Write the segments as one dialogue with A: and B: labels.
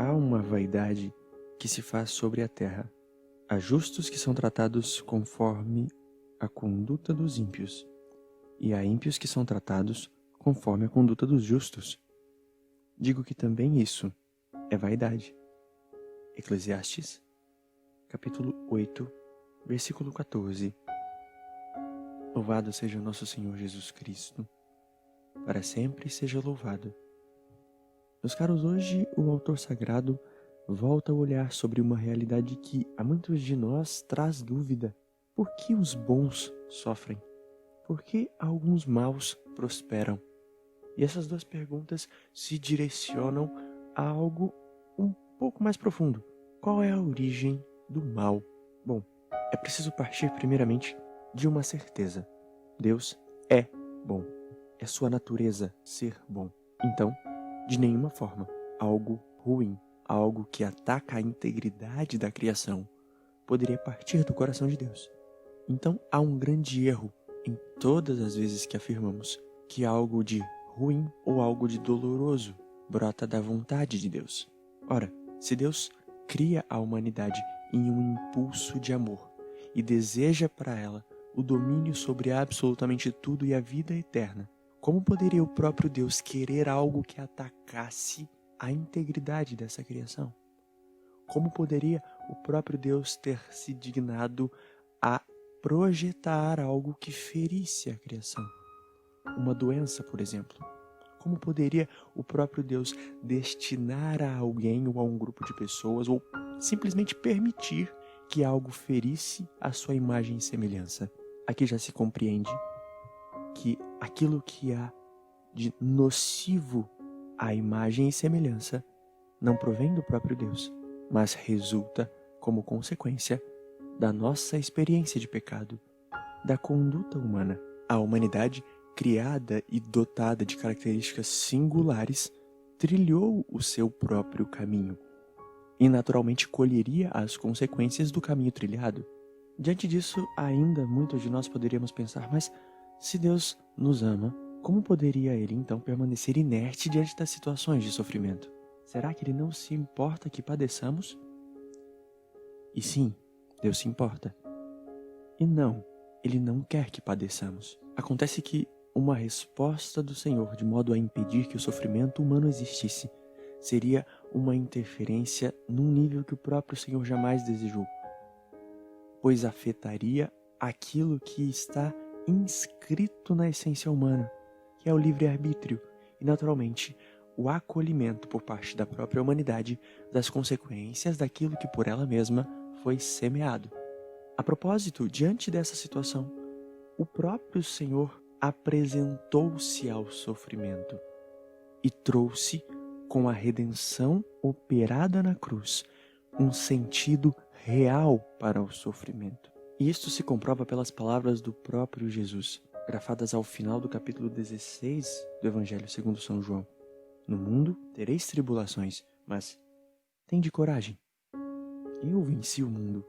A: Há uma vaidade que se faz sobre a terra. Há justos que são tratados conforme a conduta dos ímpios, e há ímpios que são tratados conforme a conduta dos justos. Digo que também isso é vaidade. Eclesiastes, capítulo 8, versículo 14. Louvado seja o nosso Senhor Jesus Cristo, para sempre seja louvado. Meus caros, hoje o autor sagrado volta a olhar sobre uma realidade que a muitos de nós traz dúvida. Por que os bons sofrem? Por que alguns maus prosperam? E essas duas perguntas se direcionam a algo um pouco mais profundo. Qual é a origem do mal? Bom, é preciso partir primeiramente de uma certeza. Deus é bom. É sua natureza ser bom. Então, de nenhuma forma, algo ruim, algo que ataca a integridade da criação, poderia partir do coração de Deus. Então, há um grande erro em todas as vezes que afirmamos que algo de ruim ou algo de doloroso brota da vontade de Deus. Ora, se Deus cria a humanidade em um impulso de amor e deseja para ela o domínio sobre absolutamente tudo e a vida eterna, como poderia o próprio Deus querer algo que atacasse a integridade dessa criação? Como poderia o próprio Deus ter se dignado a projetar algo que ferisse a criação? Uma doença, por exemplo. Como poderia o próprio Deus destinar a alguém ou a um grupo de pessoas ou simplesmente permitir que algo ferisse a sua imagem e semelhança? Aqui já se compreende que aquilo que há de nocivo à imagem e semelhança não provém do próprio Deus, mas resulta como consequência da nossa experiência de pecado, da conduta humana. A humanidade, criada e dotada de características singulares, trilhou o seu próprio caminho e naturalmente colheria as consequências do caminho trilhado. Diante disso, ainda muitos de nós poderíamos pensar, mas se Deus nos ama, como poderia Ele então permanecer inerte diante das situações de sofrimento? Será que Ele não se importa que padeçamos? E sim, Deus se importa. E não, Ele não quer que padeçamos. Acontece que uma resposta do Senhor de modo a impedir que o sofrimento humano existisse seria uma interferência num nível que o próprio Senhor jamais desejou, pois afetaria aquilo que está inscrito na essência humana, que é o livre-arbítrio e, naturalmente, o acolhimento por parte da própria humanidade das consequências daquilo que por ela mesma foi semeado. A propósito, diante dessa situação, o próprio Senhor apresentou-se ao sofrimento e trouxe, com a redenção operada na cruz, um sentido real para o sofrimento. E isto se comprova pelas palavras do próprio Jesus, grafadas ao final do capítulo 16 do Evangelho segundo São João. No mundo tereis tribulações, mas tende coragem. Eu venci o mundo.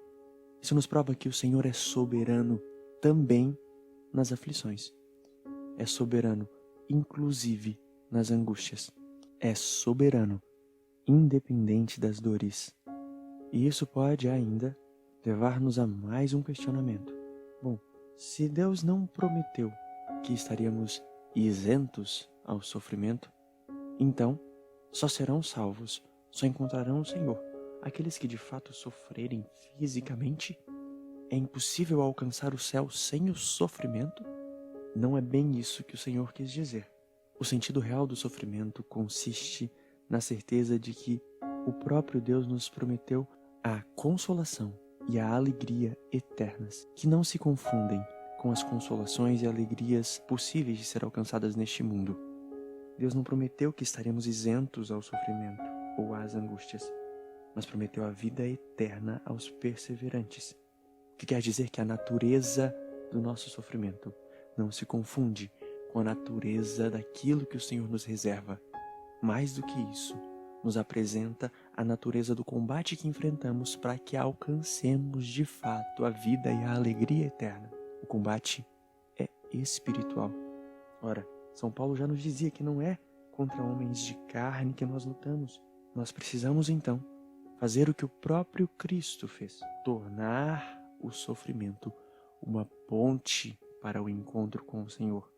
A: Isso nos prova que o Senhor é soberano também nas aflições. É soberano, inclusive, nas angústias. É soberano, independente das dores. E isso pode ainda levar-nos a mais um questionamento. Bom, se Deus não prometeu que estaríamos isentos ao sofrimento, então só serão salvos, só encontrarão o Senhor aqueles que de fato sofrerem fisicamente. É impossível alcançar o céu sem o sofrimento? Não é bem isso que o Senhor quis dizer. O sentido real do sofrimento consiste na certeza de que o próprio Deus nos prometeu a consolação e a alegria eternas, que não se confundem com as consolações e alegrias possíveis de ser alcançadas neste mundo. Deus não prometeu que estaremos isentos ao sofrimento ou às angústias, mas prometeu a vida eterna aos perseverantes, o que quer dizer que a natureza do nosso sofrimento não se confunde com a natureza daquilo que o Senhor nos reserva. Mais do que isso, nos apresenta a natureza do combate que enfrentamos para que alcancemos de fato a vida e a alegria eterna. O combate é espiritual. Ora, São Paulo já nos dizia que não é contra homens de carne que nós lutamos, Nós precisamos, então, fazer o que o próprio Cristo fez: tornar o sofrimento uma ponte para o encontro com o Senhor,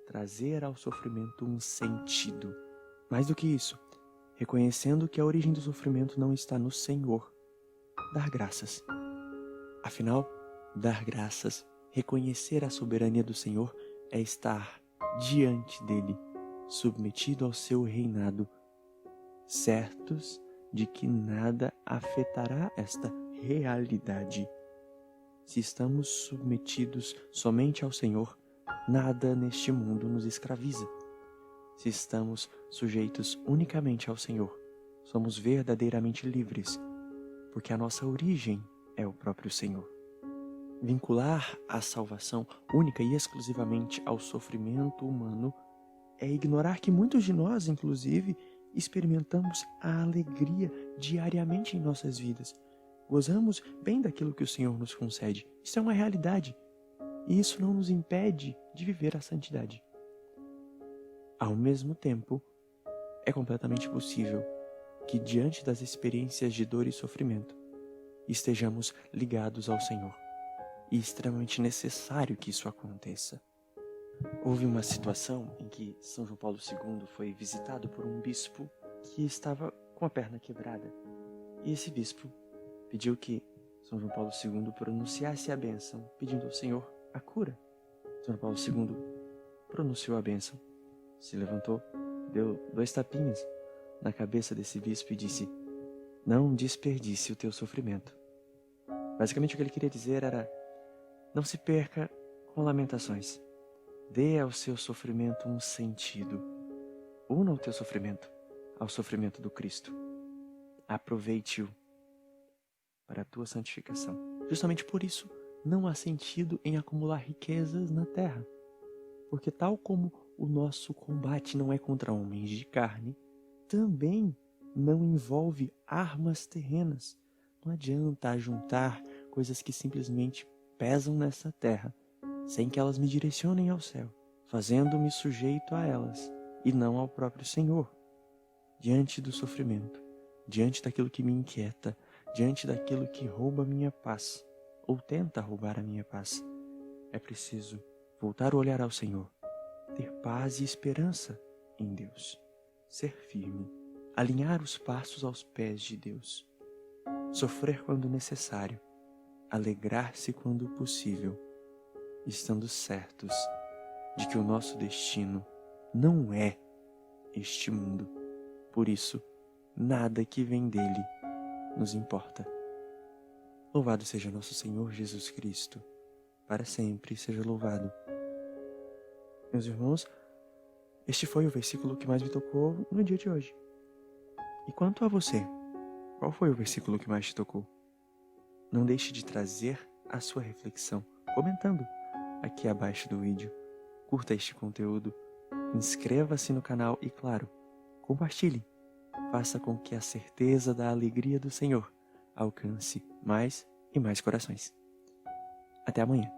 A: trazer ao sofrimento um sentido. Mais do que isso, reconhecendo que a origem do sofrimento não está no Senhor, dar graças. Afinal, dar graças, reconhecer a soberania do Senhor é estar diante dele, submetido ao seu reinado, certos de que nada afetará esta realidade. Se estamos submetidos somente ao Senhor, nada neste mundo nos escraviza. Se estamos sujeitos unicamente ao Senhor, somos verdadeiramente livres, porque a nossa origem é o próprio Senhor. Vincular a salvação única e exclusivamente ao sofrimento humano é ignorar que muitos de nós, inclusive, experimentamos a alegria diariamente em nossas vidas. Gozamos bem daquilo que o Senhor nos concede. Isso é uma realidade. E isso não nos impede de viver a santidade. Ao mesmo tempo, é completamente possível que, diante das experiências de dor e sofrimento, estejamos ligados ao Senhor. E é extremamente necessário que isso aconteça. Houve uma situação em que São João Paulo II foi visitado por um bispo que estava com a perna quebrada. E esse bispo pediu que São João Paulo II pronunciasse a bênção, pedindo ao Senhor a cura. São João Paulo II pronunciou a bênção, se levantou, deu 2 tapinhas na cabeça desse bispo e disse: "Não desperdice o teu sofrimento." Basicamente o que ele queria dizer era: não se perca com lamentações. Dê ao seu sofrimento um sentido. Una o teu sofrimento ao sofrimento do Cristo. Aproveite-o para a tua santificação. Justamente por isso, não há sentido em acumular riquezas na terra. Porque tal como o nosso combate não é contra homens de carne, também não envolve armas terrenas. Não adianta juntar coisas que simplesmente pesam nessa terra, sem que elas me direcionem ao céu, fazendo-me sujeito a elas e não ao próprio Senhor. Diante do sofrimento, diante daquilo que me inquieta, diante daquilo que rouba minha paz, ou tenta roubar a minha paz, é preciso voltar o olhar ao Senhor, ter paz e esperança em Deus, ser firme, alinhar os passos aos pés de Deus, sofrer quando necessário, alegrar-se quando possível, estando certos de que o nosso destino não é este mundo. Por isso, nada que vem dele nos importa. Louvado seja nosso Senhor Jesus Cristo, para sempre seja louvado. Meus irmãos, este foi o versículo que mais me tocou no dia de hoje. E quanto a você, qual foi o versículo que mais te tocou? Não deixe de trazer a sua reflexão, comentando aqui abaixo do vídeo. Curta este conteúdo, inscreva-se no canal e, claro, compartilhe. Faça com que a certeza da alegria do Senhor alcance mais e mais corações. Até amanhã.